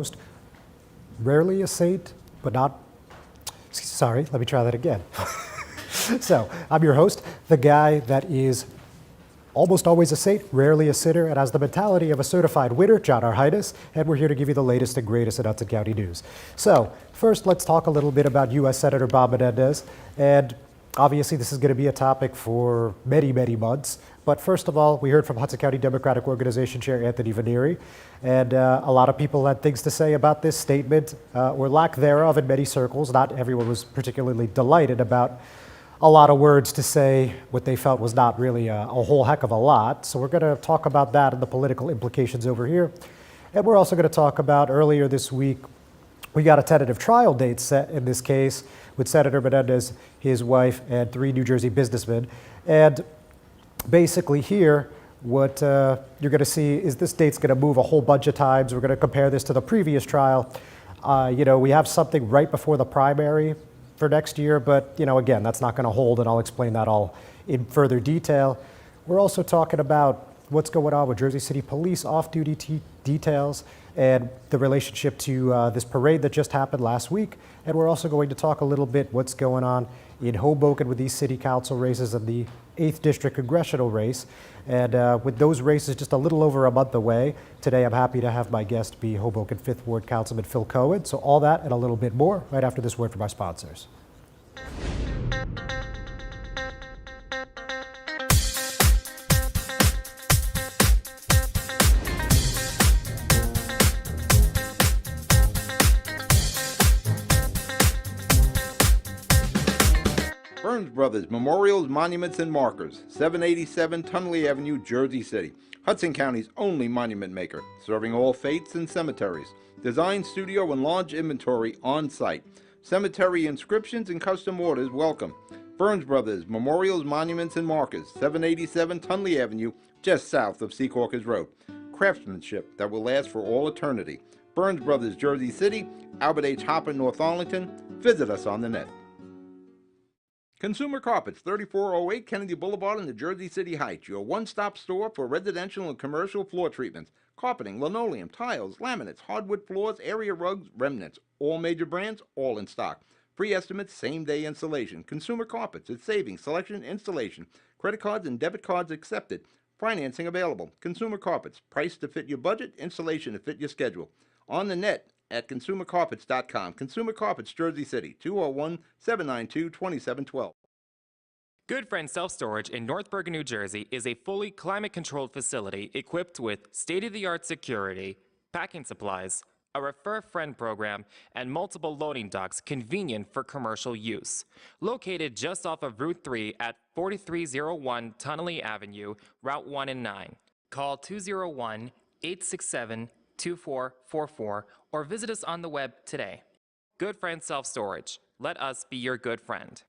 host, rarely a saint, but not, sorry, let me try that again. So, I'm your host, the guy that is almost always a saint, rarely a sinner, and has the mentality of a certified winner, John R. Heinis, and we're here to give you the latest and greatest in Hudson County news. So, first, let's talk a little bit about U.S. Senator Bob Menendez, and obviously this is going to be a topic for many, many months. But first of all, we heard from Hudson County Democratic Organization Chair Anthony Vanieri, and a lot of people had things to say about this statement, or lack thereof in many circles. Not everyone was particularly delighted about a lot of words to say what they felt was not really a whole heck of a lot. So we're going to talk about that and the political implications over here. And we're also going to talk about earlier this week, we got a tentative trial date set in this case with Senator Menendez, his wife, and 3 New Jersey businessmen. And basically here, what you're going to see is this date's going to move a whole bunch of times. We're going to compare this to the previous trial. We have something right before the primary for next year, but again, that's not going to hold, and I'll explain that all in further detail. We're also talking about what's going on with Jersey City Police off-duty details and the relationship to this parade that just happened last week. And we're also going to talk a little bit what's going on in Hoboken with these city council races and the 8th District congressional race. And with those races just a little over a month away, today I'm happy to have my guest be Hoboken 5th Ward Councilman Phil Cohen. So all that and a little bit more right after this word from our sponsors. Burns Brothers Memorials, Monuments, and Markers, 787 Tunley Avenue, Jersey City. Hudson County's only monument maker, serving all faiths and cemeteries. Design, studio, and large inventory on site. Cemetery inscriptions and custom orders welcome. Burns Brothers Memorials, Monuments, and Markers, 787 Tunley Avenue, just south of Secaucus Road. Craftsmanship that will last for all eternity. Burns Brothers, Jersey City, Albert H. Hopper, North Arlington. Visit us on the net. Consumer Carpets, 3408 Kennedy Boulevard in the Jersey City Heights, your one-stop store for residential and commercial floor treatments, carpeting, linoleum, tiles, laminates, hardwood floors, area rugs, remnants, all major brands, all in stock. Free estimates, same-day installation. Consumer Carpets, it's savings, selection, installation. Credit cards and debit cards accepted. Financing available. Consumer Carpets, price to fit your budget, installation to fit your schedule. On the net at consumercarpets.com. Consumer Carpets, Jersey City, 201-792-2712. Good Friend Self-Storage in North Bergen, New Jersey is a fully climate-controlled facility equipped with state-of-the-art security, packing supplies, a Refer Friend program, and multiple loading docks convenient for commercial use. Located just off of Route 3 at 4301 Tunley Avenue, Route 1 and 9. Call 201-867-2444 or visit us on the web today. Good Friend Self-Storage. Let us be your good friend.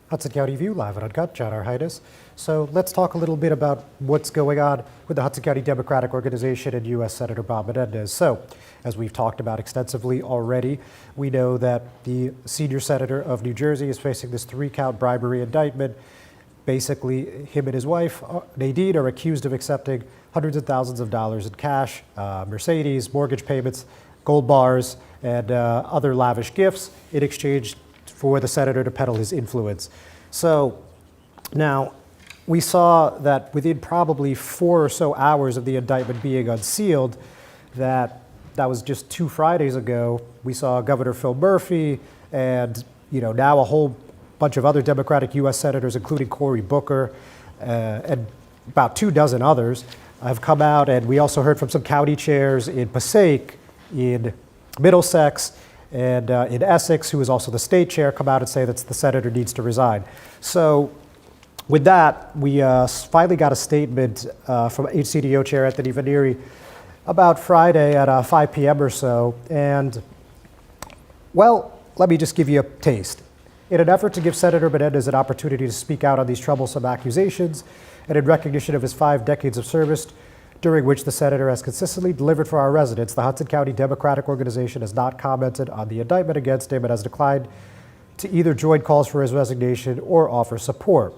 Hudson County View, live and uncut, John R. Heinis. So let's talk a little bit about what's going on with the Hudson County Democratic Organization and U.S. Senator Bob Menendez. So, as we've talked about extensively already, we know that the senior senator of New Jersey is facing this 3-count bribery indictment. Basically, him and his wife, Nadine, are accused of accepting hundreds of thousands of dollars in cash, Mercedes, mortgage payments, gold bars, and other lavish gifts in exchange for the senator to peddle his influence. So now we saw that within probably 4 or so hours of the indictment being unsealed, that was just 2 Fridays ago, we saw Governor Phil Murphy and now a whole bunch of other Democratic U.S. senators, including Cory Booker and about 24 others, have come out. And we also heard from some county chairs in Passaic, in Middlesex, and in Essex, who is also the state chair, come out and say that the senator needs to resign. So with that, we finally got a statement from HCDO Chair Anthony Vanieri about Friday at 5 p.m. or so. And, well, let me just give you a taste. In an effort to give Senator Menendez an opportunity to speak out on these troublesome accusations, and in recognition of his 5 decades of service, during which the senator has consistently delivered for our residents, the Hudson County Democratic Organization has not commented on the indictment against him and has declined to either join calls for his resignation or offer support.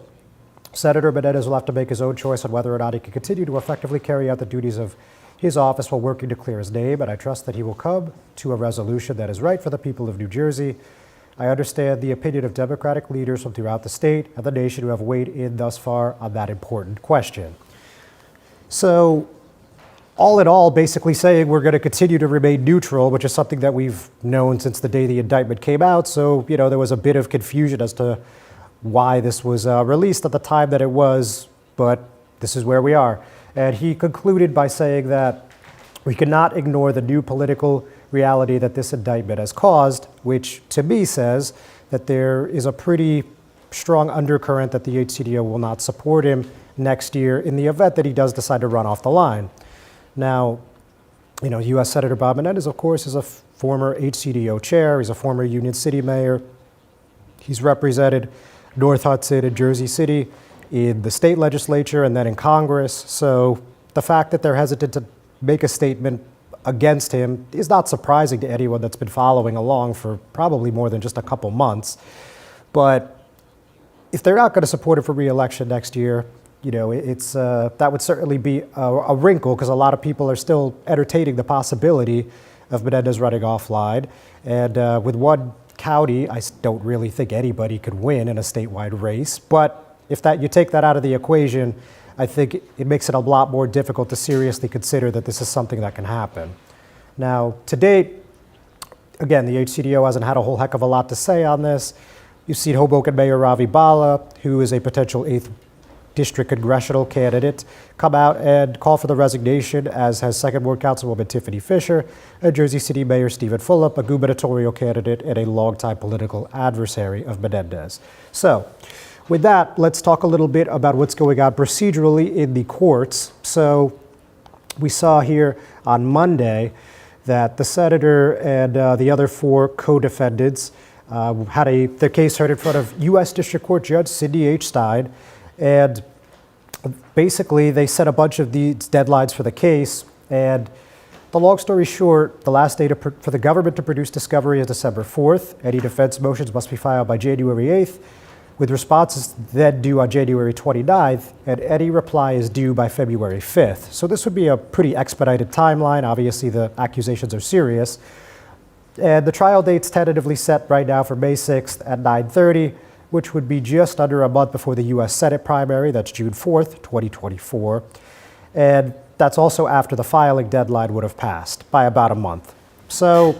Senator Menendez will have to make his own choice on whether or not he can continue to effectively carry out the duties of his office while working to clear his name, and I trust that he will come to a resolution that is right for the people of New Jersey. I understand the opinion of Democratic leaders from throughout the state and the nation who have weighed in thus far on that important question. So, all in all, basically saying we're going to continue to remain neutral, which is something that we've known since the day the indictment came out. So, there was a bit of confusion as to why this was released at the time that it was, but this is where we are. And he concluded by saying that we cannot ignore the new political reality that this indictment has caused, which to me says that there is a pretty strong undercurrent that the HCDO will not support him next year in the event that he does decide to run off the line. Now, U.S. Senator Bob Menendez, of course, is a former HCDO chair. He's a former Union City mayor. He's represented North Hudson and Jersey City in the state legislature and then in Congress. So the fact that they're hesitant to make a statement against him is not surprising to anyone that's been following along for probably more than just a couple months. But if they're not going to support him for re-election next year, it's that would certainly be a wrinkle, because a lot of people are still entertaining the possibility of Menendez running offline. And with one county, I don't really think anybody could win in a statewide race. But if you take that out of the equation, I think it makes it a lot more difficult to seriously consider that this is something that can happen. Now, to date, again, the HCDO hasn't had a whole heck of a lot to say on this. You've seen Hoboken Mayor Ravi Bala, who is a potential 8th district congressional candidate, come out and call for the resignation, as has Second Ward Councilwoman Tiffany Fisher and Jersey City Mayor Stephen Fulop, a gubernatorial candidate and a longtime political adversary of Menendez. So, with that, let's talk a little bit about what's going on procedurally in the courts. So, we saw here on Monday that the senator and the other 4 co-defendants had their case heard in front of U.S. District Court Judge Cindy H. Stein. And basically, they set a bunch of these deadlines for the case. And the long story short, the last day for the government to produce discovery is December 4th. Any defense motions must be filed by January 8th, with responses then due on January 29th, and any reply is due by February 5th. So this would be a pretty expedited timeline. Obviously, the accusations are serious. And the trial date's tentatively set right now for May 6th at 9:30. Which would be just under a month before the U.S. Senate primary. That's June 4th, 2024. And that's also after the filing deadline would have passed by about a month. So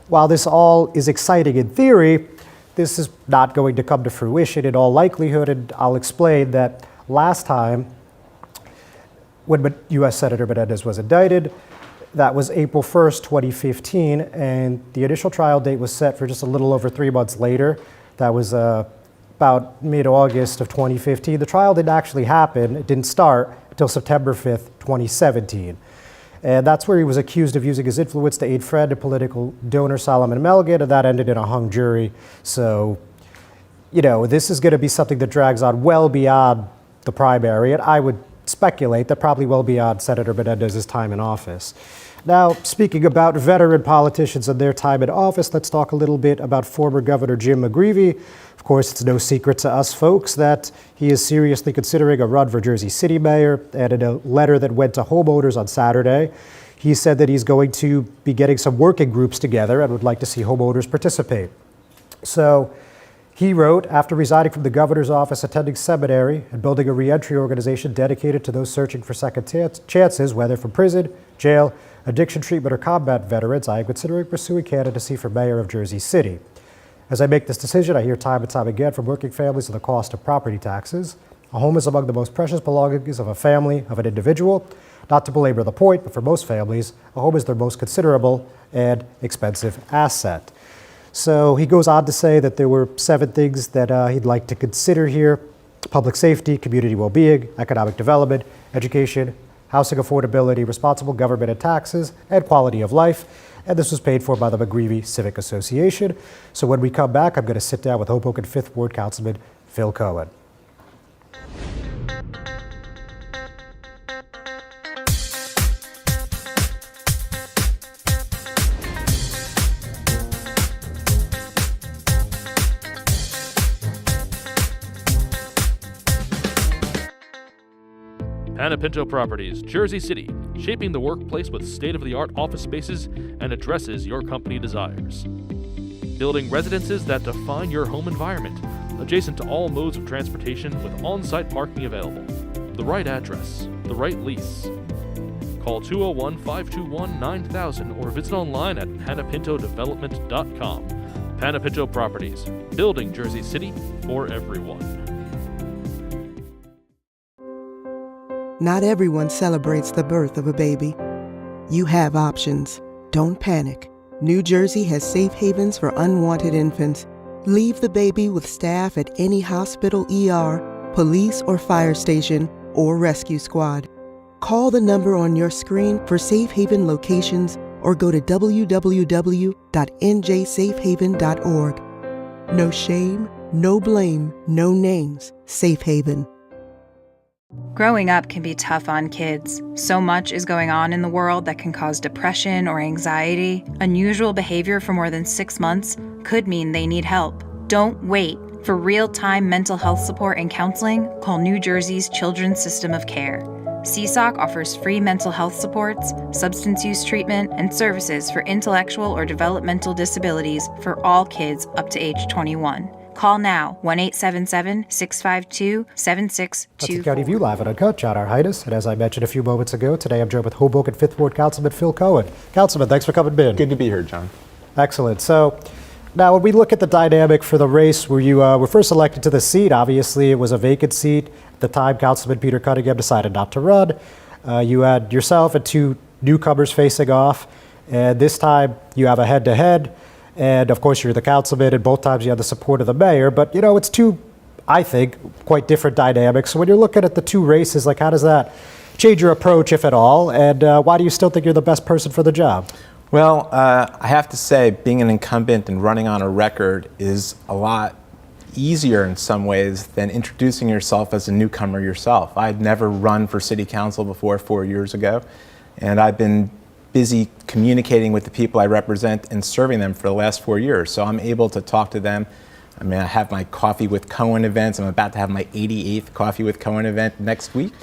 while this all is exciting in theory, this is not going to come to fruition in all likelihood. And I'll explain that last time when U.S. Senator Menendez was indicted, that was April 1st, 2015. And the initial trial date was set for just a little over 3 months later. That was about mid-August of 2015. The trial didn't actually happen. It didn't start until September 5th, 2017. And that's where he was accused of using his influence to aid friend and political donor Solomon Melgen, and that ended in a hung jury. So, this is going to be something that drags on well beyond the primary, and I would speculate that probably well beyond Senator Menendez's time in office. Now, speaking about veteran politicians and their time in office, let's talk a little bit about former Governor Jim McGreevey. Of course, it's no secret to us folks that he is seriously considering a run for Jersey City mayor, and in a letter that went to homeowners on Saturday, he said that he's going to be getting some working groups together and would like to see homeowners participate. So he wrote, after resigning from the governor's office, attending seminary, and building a reentry organization dedicated to those searching for second chances, whether from prison, jail, addiction treatment, or combat veterans, I am considering pursuing candidacy for mayor of Jersey City. As I make this decision, I hear time and time again from working families of the cost of property taxes. A home is among the most precious belongings of a family, of an individual. Not to belabor the point, but for most families, a home is their most considerable and expensive asset. So he goes on to say that there were 7 things that he'd like to consider here: public safety, community well-being, economic development, education, housing affordability, responsible government and taxes, and quality of life. And this was paid for by the McGreevey Civic Association. So when we come back, I'm going to sit down with Hoboken 5th Ward Councilman Phil Cohen. Panapinto Properties, Jersey City, shaping the workplace with state-of-the-art office spaces and addresses your company desires. Building residences that define your home environment, adjacent to all modes of transportation with on-site parking available. The right address, the right lease. Call 201-521-9000 or visit online at panapintodevelopment.com. Panapinto Properties, building Jersey City for everyone. Not everyone celebrates the birth of a baby. You have options. Don't panic. New Jersey has safe havens for unwanted infants. Leave the baby with staff at any hospital, ER, police or fire station, or rescue squad. Call the number on your screen for safe haven locations or go to www.njsafehaven.org. No shame, no blame, no names. Safe Haven. Growing up can be tough on kids. So much is going on in the world that can cause depression or anxiety. Unusual behavior for more than 6 months could mean they need help. Don't wait. For real-time mental health support and counseling, call New Jersey's Children's System of Care. CSOC offers free mental health supports, substance use treatment, and services for intellectual or developmental disabilities for all kids up to age 21. Call now, 1-877-652-7624. Hudson County View Live and Uncut. John R. Heinis. And as I mentioned a few moments ago, today I'm joined with Hoboken 5th Ward Councilman Phil Cohen. Councilman, thanks for coming in. Good to be here, John. Excellent. So now when we look at the dynamic for the race where you were first elected to the seat, obviously it was a vacant seat. At the time, Councilman Peter Cunningham decided not to run. You had yourself and two newcomers facing off. And this time you have a head-to-head. And of course, you're the councilman, and both times you have the support of the mayor. But, you know, it's two, I think, quite different dynamics. So when you're looking at the two races, like, how does that change your approach, if at all? And why do you still think you're the best person for the job? Well, I have to say, being an incumbent and running on a record is a lot easier in some ways than introducing yourself as a newcomer yourself. I'd never run for city council before 4 years ago, and I've been busy communicating with the people I represent and serving them for the last 4 years. So I'm able to talk to them. I mean, I have my Coffee with Cohen events. I'm about to have my 88th Coffee with Cohen event next week.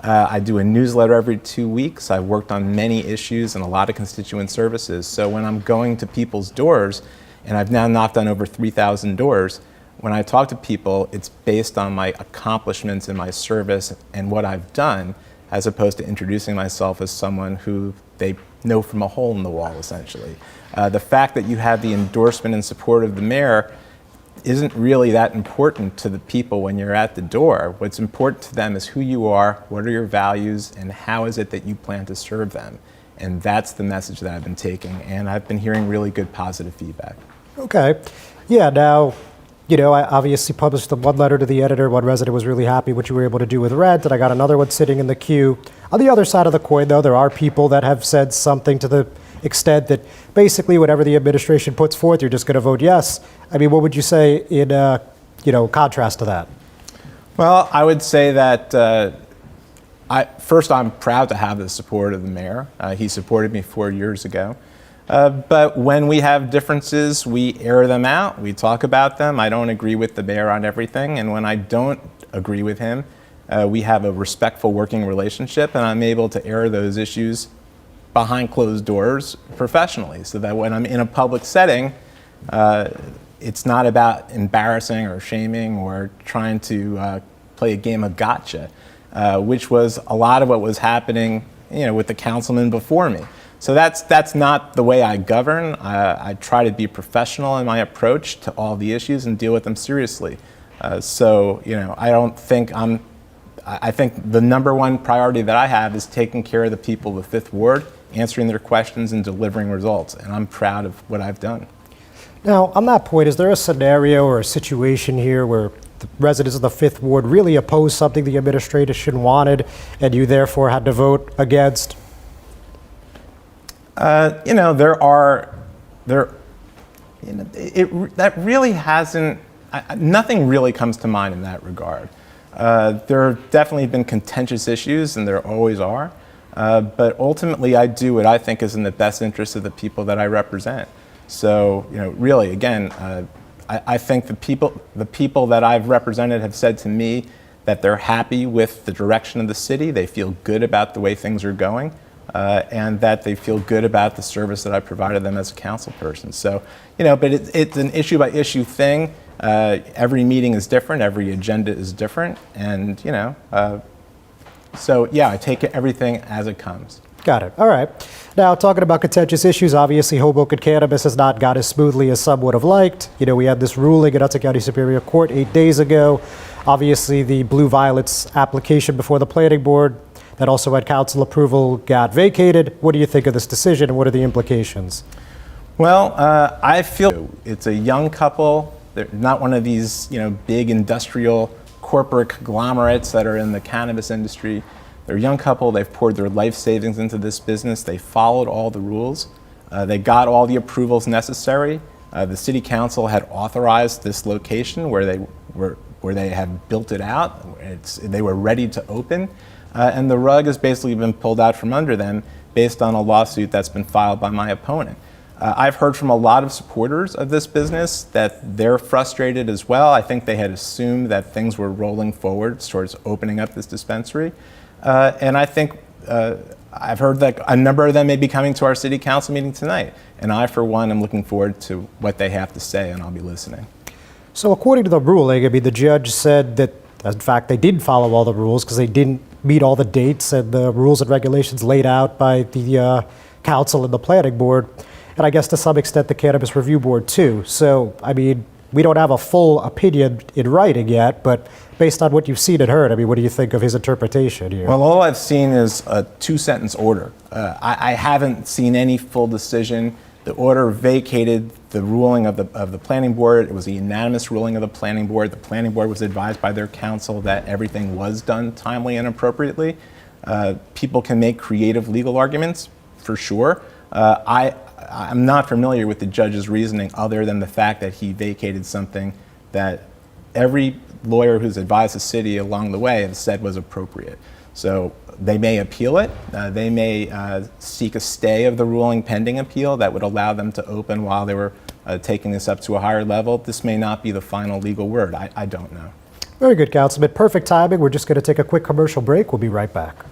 I do a newsletter every 2 weeks. I've worked on many issues and a lot of constituent services. So when I'm going to people's doors, and I've now knocked on over 3,000 doors, when I talk to people, it's based on my accomplishments in my service and what I've done, as opposed to introducing myself as someone who they know from a hole in the wall, essentially. The fact that you have the endorsement and support of the mayor isn't really that important to the people when you're at the door. What's important to them is who you are, what are your values, and how is it that you plan to serve them. And that's the message that I've been taking, and I've been hearing really good positive feedback. Okay. Yeah, now, you know, I obviously published the one letter to the editor. One resident was really happy what you were able to do with rent, and I got another one sitting in the queue. On the other side of the coin, though, there are people that have said something to the extent that basically whatever the administration puts forth, you're just going to vote yes. I mean, what would you say in, contrast to that? Well, I would say that first, I'm proud to have the support of the mayor. He supported me 4 years ago. But when we have differences, we air them out. We talk about them. I don't agree with the mayor on everything. And when I don't agree with him, we have a respectful working relationship, and I'm able to air those issues behind closed doors professionally, so that when I'm in a public setting, it's not about embarrassing or shaming or trying to play a game of gotcha, which was a lot of what was happening, with the councilman before me. So that's not the way I govern. I try to be professional in my approach to all the issues and deal with them seriously. I don't think I think the number one priority that I have is taking care of the people of the 5th Ward, answering their questions and delivering results. And I'm proud of what I've done. Now, on that point, is there a scenario or a situation here where the residents of the 5th Ward really opposed something the administration wanted and you therefore had to vote against? That really hasn't, nothing really comes to mind in that regard. There have definitely been contentious issues, and there always are. But ultimately, I do what I think is in the best interest of the people that I represent. So, really, again, I think the people that I've represented have said to me that they're happy with the direction of the city, they feel good about the way things are going, and that they feel good about the service that I provided them as a council person. So, but it's an issue by issue thing. Every meeting is different, every agenda is different, and so yeah, I take everything as it comes. Got it. All right. Now, talking about contentious issues, obviously Hoboken cannabis has not gone as smoothly as some would have liked. We had this ruling at Hudson County Superior Court 8 days ago. Obviously, the Blue Violets application before the planning board that also had council approval got vacated. What do you think of this decision, and what are the implications? Well, I feel it's a young couple. They're not one of these, big industrial corporate conglomerates that are in the cannabis industry. They're a young couple. They've poured their life savings into this business. They followed all the rules. They got all the approvals necessary. The city council had authorized this location where they had built it out. They were ready to open, and the rug has basically been pulled out from under them based on a lawsuit that's been filed by my opponent. I've heard from a lot of supporters of this business that they're frustrated as well. I think they had assumed that things were rolling forward towards opening up this dispensary. And I think I've heard that a number of them may be coming to our city council meeting tonight. And I, for one, am looking forward to what they have to say, and I'll be listening. So according to the ruling, the judge said that, in fact, they didn't follow all the rules because they didn't meet all the dates and the rules and regulations laid out by the council and the planning board. And I guess to some extent the Cannabis Review Board too. So, we don't have a full opinion in writing yet, but based on what you've seen and heard, what do you think of his interpretation here? Well, all I've seen is a 2-sentence order. I haven't seen any full decision. The order vacated the ruling of the planning board. It was a unanimous ruling of the planning board. The planning board was advised by their counsel that everything was done timely and appropriately. People can make creative legal arguments, for sure. I'm not familiar with the judge's reasoning other than the fact that he vacated something that every lawyer who's advised the city along the way has said was appropriate. So they may appeal it. They may seek a stay of the ruling pending appeal that would allow them to open while they were taking this up to a higher level. This may not be the final legal word. I don't know. Very good, Councilman. Perfect timing. We're just going to take a quick commercial break. We'll be right back.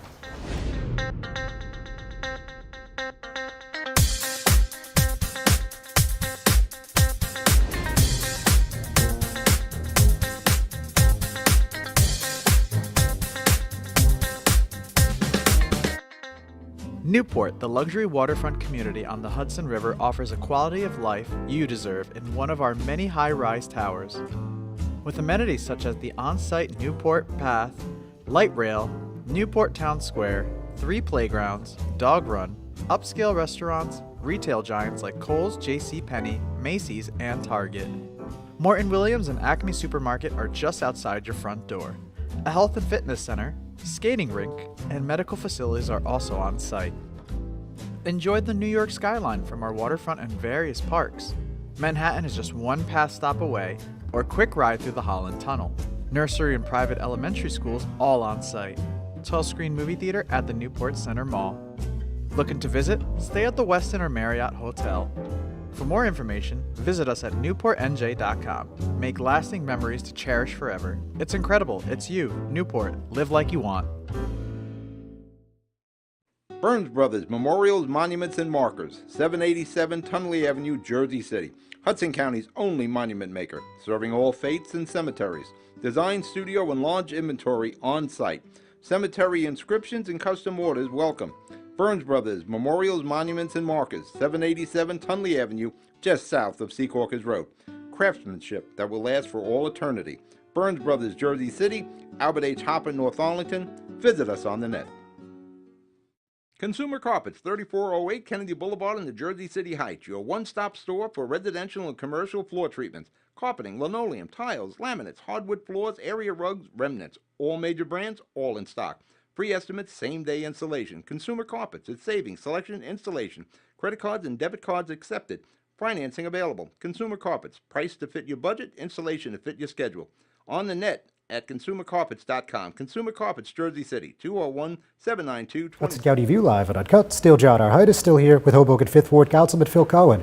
Newport, the luxury waterfront community on the Hudson River, offers a quality of life you deserve in one of our many high-rise towers. With amenities such as the on-site Newport Path, light rail, Newport Town Square, 3 playgrounds, dog run, upscale restaurants, retail giants like Kohl's, JCPenney, Macy's, and Target. Morton Williams and Acme Supermarket are just outside your front door. A health and fitness center, skating rink, and medical facilities are also on site. Enjoy the New York skyline from our waterfront and various parks. Manhattan is just one pass stop away, or quick ride through the Holland Tunnel. Nursery and private elementary schools all on site. 12-screen movie theater at the Newport Center Mall. Looking to visit? Stay at the Westin or Marriott Hotel. For more information, visit us at newportnj.com. Make lasting memories to cherish forever. It's incredible. It's you, Newport. Live like you want. Burns Brothers Memorials, Monuments, and Markers, 787 Tunley Avenue, Jersey City. Hudson County's only monument maker, serving all faiths and cemeteries. Design, studio, and launch inventory on site. Cemetery inscriptions and custom orders welcome. Burns Brothers Memorials, Monuments, and Markers, 787 Tunley Avenue, just south of Secaucus Road. Craftsmanship that will last for all eternity. Burns Brothers, Jersey City, Albert H. Hopper, North Arlington. Visit us on the net. Consumer Carpets, 3408 Kennedy Boulevard in the Jersey City Heights, your one-stop store for residential and commercial floor treatments, carpeting, linoleum, tiles, laminates, hardwood floors, area rugs, remnants, all major brands, all in stock. Free estimates, same-day installation. Consumer Carpets, it's savings, selection, installation. Credit cards and debit cards accepted. Financing available. Consumer Carpets, price to fit your budget, installation to fit your schedule. On the net at consumercarpets.com. Consumer Carpets, Jersey City, 201-792-20. Hudson County View Live and Uncut. Still John R. Heinis, still here with Hoboken 5th Ward Councilman Phil Cohen.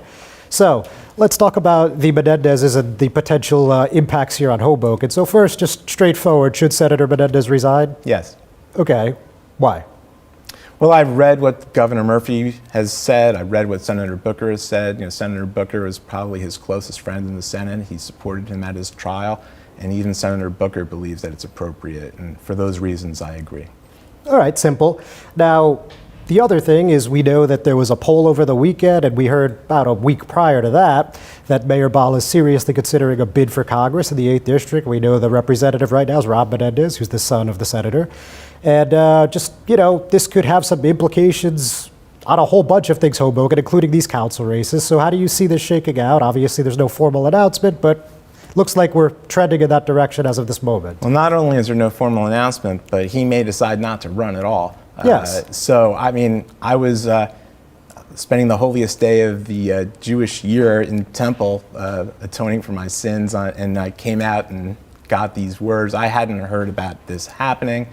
So let's talk about the Menendezes and the potential impacts here on Hoboken. So first, just straightforward, should Senator Menendez resign? Yes. Okay, why? Well, I've read what Governor Murphy has said. I've read what Senator Booker has said. You know, Senator Booker was probably his closest friend in the Senate. He supported him at his trial, and even Senator Booker believes that it's appropriate. And for those reasons, I agree. All right, simple. Now, the other thing is we know that there was a poll over the weekend, and we heard about a week prior to that Mayor Ball is seriously considering a bid for Congress in the 8th District. We know the representative right now is Rob Menendez, who's the son of the senator. And this could have some implications on a whole bunch of things, Hoboken, including these council races. So how do you see this shaking out? Obviously, there's no formal announcement, but looks like we're trending in that direction as of this moment. Well, not only is there no formal announcement, but he may decide not to run at all. Yes. So, I mean, I was spending the holiest day of the Jewish year in Temple, atoning for my sins, and I came out and got these words. I hadn't heard about this happening.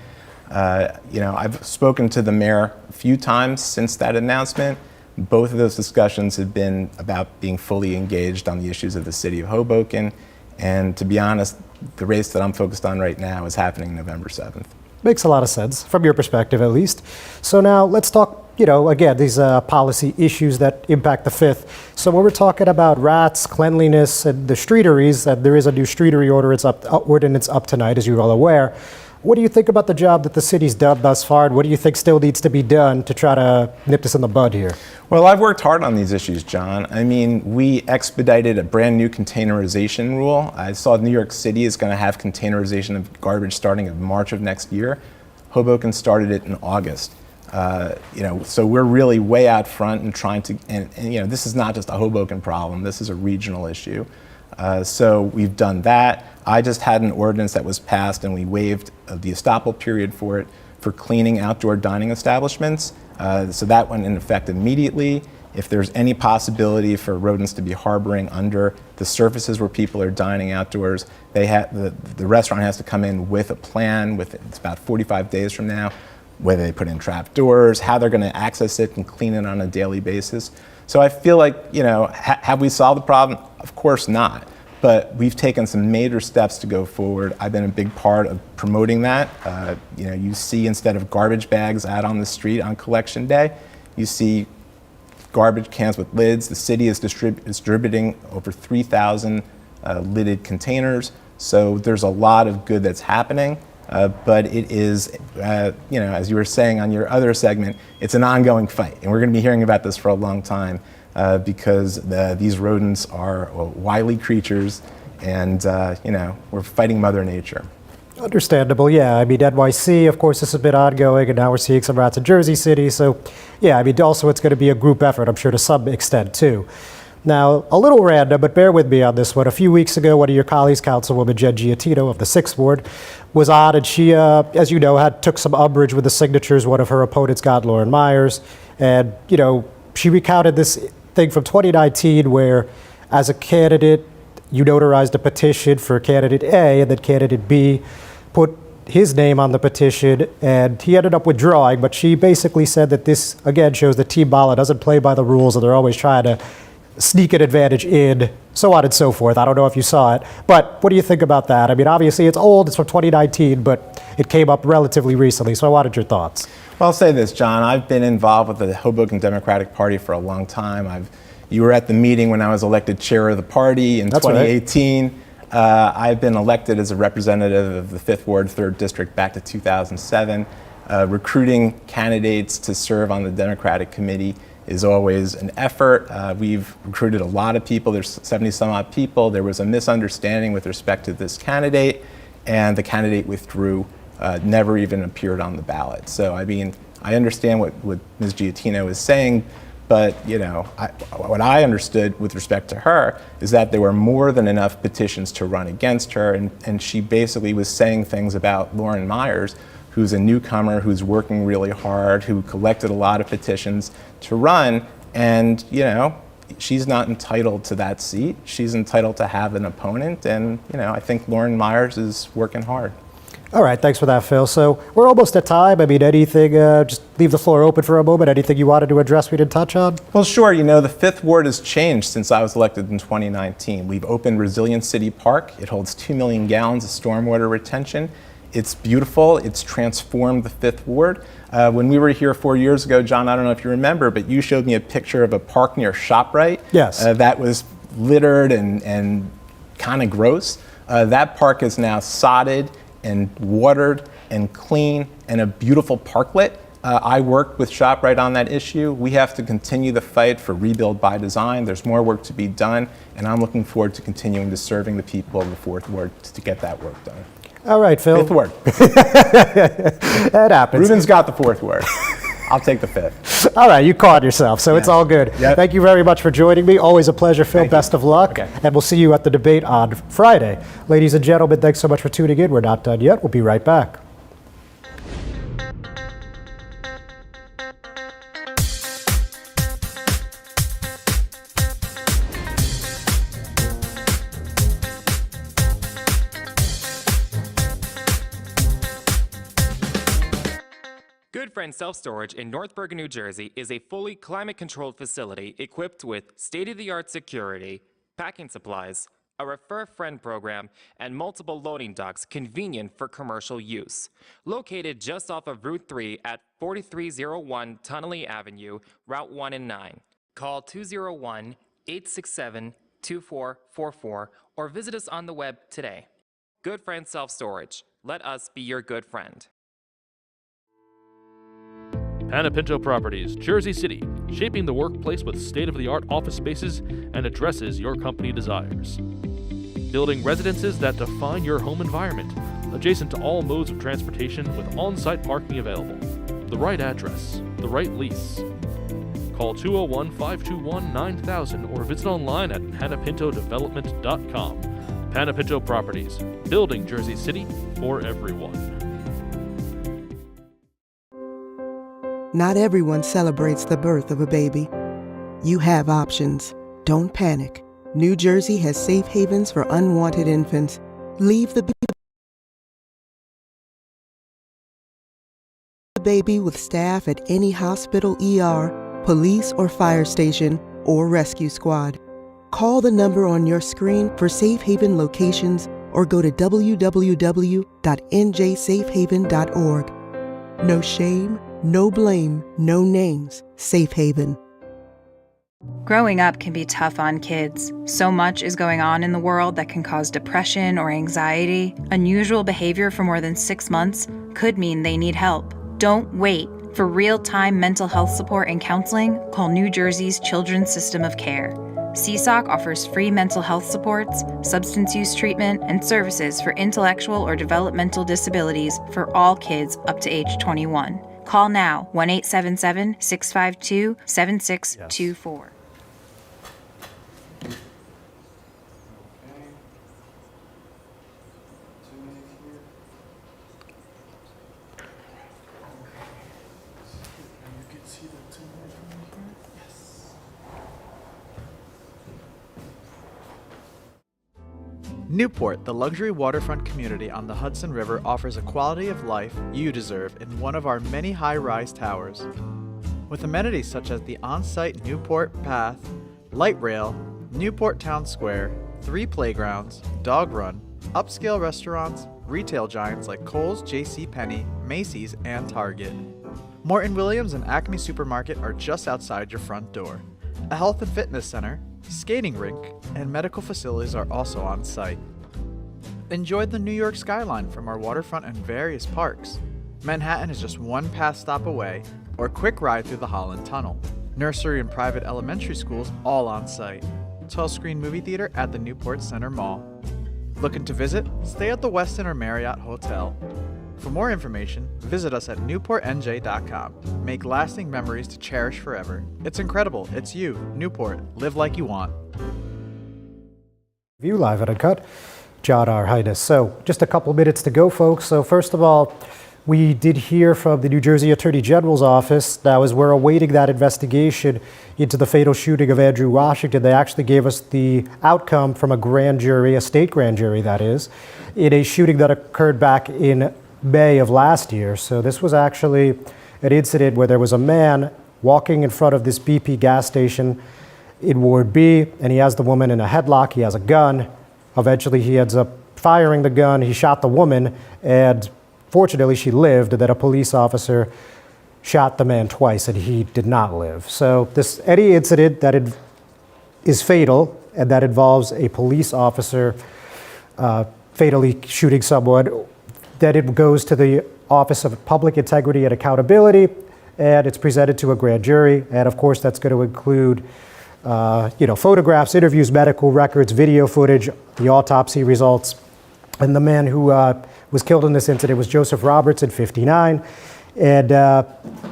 I've spoken to the mayor a few times since that announcement. Both of those discussions have been about being fully engaged on the issues of the city of Hoboken. And to be honest, the race that I'm focused on right now is happening November 7th. Makes a lot of sense, from your perspective at least. So now let's talk, again, these policy issues that impact the 5th. So when we're talking about rats, cleanliness, and the streeteries, there is a new streetery ordinance up tonight, as you're all aware. What do you think about the job that the city's done thus far, and what do you think still needs to be done to try to nip this in the bud here? Well, I've worked hard on these issues, John. I mean, we expedited a brand new containerization rule. I saw New York City is going to have containerization of garbage starting in March of next year. Hoboken started it in August. So we're really way out front and trying to, and this is not just a Hoboken problem, this is a regional issue. So we've done that. I just had an ordinance that was passed and we waived the estoppel period for it for cleaning outdoor dining establishments. So that went in effect immediately. If there's any possibility for rodents to be harboring under the surfaces where people are dining outdoors, the restaurant has to come in with a plan, it's about 45 days from now, whether they put in trap doors, how they're going to access it and clean it on a daily basis. So I feel like, have we solved the problem? Of course not. But we've taken some major steps to go forward. I've been a big part of promoting that. You see, instead of garbage bags out on the street on collection day, you see garbage cans with lids. The city is distributing over 3,000 lidded containers. So there's a lot of good that's happening. But it is, as you were saying on your other segment, it's an ongoing fight. And we're going to be hearing about this for a long time because these rodents are wily creatures and, we're fighting Mother Nature. Understandable, yeah. I mean, NYC, of course, this has been ongoing, and now we're seeing some rats in Jersey City. So, yeah, I mean, also it's going to be a group effort, I'm sure, to some extent, too. Now, a little random, but bear with me on this one. A few weeks ago, one of your colleagues, Councilwoman Jen Giattino of the 6th Ward, was on, and she, as you know, took some umbrage with the signatures one of her opponents got, Lauren Myers. And, she recounted this thing from 2019 where, as a candidate, you notarized a petition for candidate A, and then candidate B put his name on the petition, and he ended up withdrawing. But she basically said that this, again, shows that Team Bala doesn't play by the rules, and they're always trying to sneak an advantage in, so on and so forth. I don't know if you saw it, but what do you think about that? I mean, obviously it's old, it's from 2019, but it came up relatively recently, so I wanted your thoughts. Well, I'll say this, John. I've been involved with the Hoboken Democratic Party for a long time. You were at the meeting when I was elected chair of the party in 2018. Right. I've been elected as a representative of the 5th Ward, 3rd District back to 2007. Recruiting candidates to serve on the Democratic Committee is always an effort. We've recruited a lot of people. There's 70 some odd people. There was a misunderstanding with respect to this candidate, and the candidate withdrew, never even appeared on the ballot. So, I mean, I understand what Ms. Giattino is saying, but, what I understood with respect to her is that there were more than enough petitions to run against her, and she basically was saying things about Lauren Myers, who's a newcomer, who's working really hard, who collected a lot of petitions to run, and, she's not entitled to that seat. She's entitled to have an opponent, and, I think Lauren Myers is working hard. All right, thanks for that, Phil. So we're almost at time. I mean, anything, just leave the floor open for a moment. Anything you wanted to address we didn't touch on? Well, sure. You know, the Fifth Ward has changed since I was elected in 2019. We've opened Resilient City Park. It holds 2 million gallons of stormwater retention. It's beautiful. It's transformed the Fifth Ward. When we were here 4 years ago, John, I don't know if you remember, but you showed me a picture of a park near ShopRite. Yes. That was littered and kind of gross. That park is now sodded and watered and clean and a beautiful parklet. I worked with ShopRite on that issue. We have to continue the fight for rebuild by design. There's more work to be done, and I'm looking forward to continuing to serving the people of the Fourth Ward to get that work done. All right, Phil. Fifth Ward. That happens. Ruben's got the Fourth Word. I'll take the fifth. All right, you caught yourself, so it's all good. Yep. Thank you very much for joining me. Always a pleasure, Phil. Thank Best you. of luck. Okay. And we'll see you at the debate on Friday. Ladies and gentlemen, thanks so much for tuning in. We're not done yet. We'll be right back. Good Friend Self Storage in North Bergen, New Jersey is a fully climate-controlled facility equipped with state-of-the-art security, packing supplies, a Refer a Friend program, and multiple loading docks convenient for commercial use. Located just off of Route 3 at 4301 Tunnelly Avenue, Route 1 and 9. Call 201-867-2444 or visit us on the web today. Good Friend Self Storage. Let us be your good friend. Panapinto Properties, Jersey City, shaping the workplace with state-of-the-art office spaces and addresses your company desires. Building residences that define your home environment, adjacent to all modes of transportation with on-site parking available. The right address, the right lease. Call 201-521-9000 or visit online at panapintodevelopment.com. Panapinto Properties, building Jersey City for everyone. Not everyone celebrates the birth of a baby. You have options. Don't panic. New Jersey has safe havens for unwanted infants. Leave the baby with staff at any hospital, ER, police or fire station, or rescue squad. Call the number on your screen for safe haven locations or go to www.njsafehaven.org. No shame, no blame, no names. Safe Haven. Growing up can be tough on kids. So much is going on in the world that can cause depression or anxiety. Unusual behavior for more than 6 months could mean they need help. Don't wait. For real-time mental health support and counseling, call New Jersey's Children's System of Care. CSOC offers free mental health supports, substance use treatment, and services for intellectual or developmental disabilities for all kids up to age 21. Call now, 1-877-652-7624. Newport, the luxury waterfront community on the Hudson River, offers a quality of life you deserve in one of our many high-rise towers. With amenities such as the on-site Newport Path, light rail, Newport Town Square, 3 playgrounds, dog run, upscale restaurants, retail giants like Kohl's, JCPenney, Macy's, and Target. Morton Williams and Acme Supermarket are just outside your front door. A health and fitness center, skating rink, and medical facilities are also on site. Enjoy the New York skyline from our waterfront and various parks. Manhattan is just one pass stop away, or quick ride through the Holland Tunnel. Nursery and private elementary schools all on site. 12-screen movie theater at the Newport Center Mall. Looking to visit? Stay at the Westin or Marriott Hotel. For more information, visit us at newportnj.com. Make lasting memories to cherish forever. It's incredible. It's you, Newport. Live like you want. View live and uncut. John R. Heinis. So just a couple minutes to go, folks. So first of all, we did hear from the New Jersey Attorney General's office. Now, as we're awaiting that investigation into the fatal shooting of Andrew Washington, they actually gave us the outcome from a grand jury, a state grand jury that is, in a shooting that occurred back in May of last year. So this was actually an incident where there was a man walking in front of this BP gas station in Ward B, and he has the woman in a headlock. He has a gun. Eventually, he ends up firing the gun. He shot the woman, and fortunately, she lived. And then a police officer shot the man twice, and he did not live. So any incident that is fatal and that involves a police officer fatally shooting someone, then it goes to the Office of Public Integrity and Accountability, and it's presented to a grand jury. And of course, that's going to include photographs, interviews, medical records, video footage, the autopsy results. And the man who was killed in this incident was Joseph Robertson, 59. And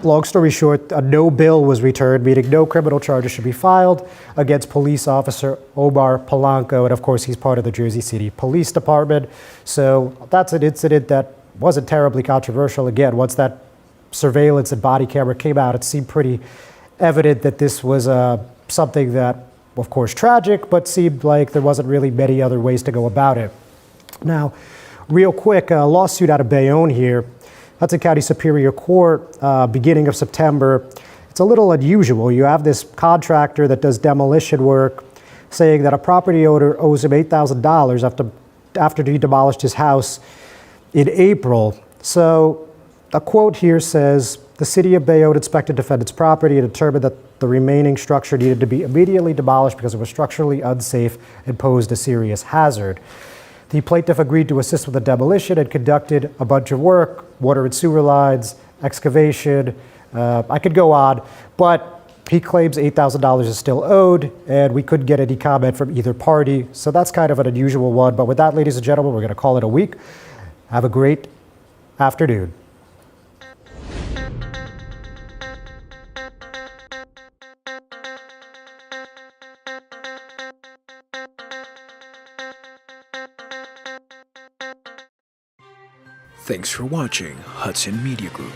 long story short, no bill was returned, meaning no criminal charges should be filed against police officer Omar Polanco. And of course, he's part of the Jersey City Police Department. So that's an incident that wasn't terribly controversial. Again, once that surveillance and body camera came out, it seemed pretty evident that this was something that, of course, tragic, but seemed like there wasn't really many other ways to go about it. Now, real quick, a lawsuit out of Bayonne here, Hudson County Superior Court, beginning of September. It's a little unusual. You have this contractor that does demolition work saying that a property owner owes him $8,000 after he demolished his house in April. So a quote here says, the city of Bayonne inspected defendant's property and determined that the remaining structure needed to be immediately demolished because it was structurally unsafe and posed a serious hazard. The plaintiff agreed to assist with the demolition and conducted a bunch of work, water and sewer lines, excavation. I could go on, but he claims $8,000 is still owed, and we couldn't get any comment from either party. So that's kind of an unusual one. But with that, ladies and gentlemen, we're going to call it a week. Have a great afternoon. Thanks for watching Hudson Media Group.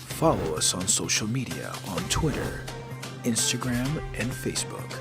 Follow us on social media on Twitter, Instagram, and Facebook.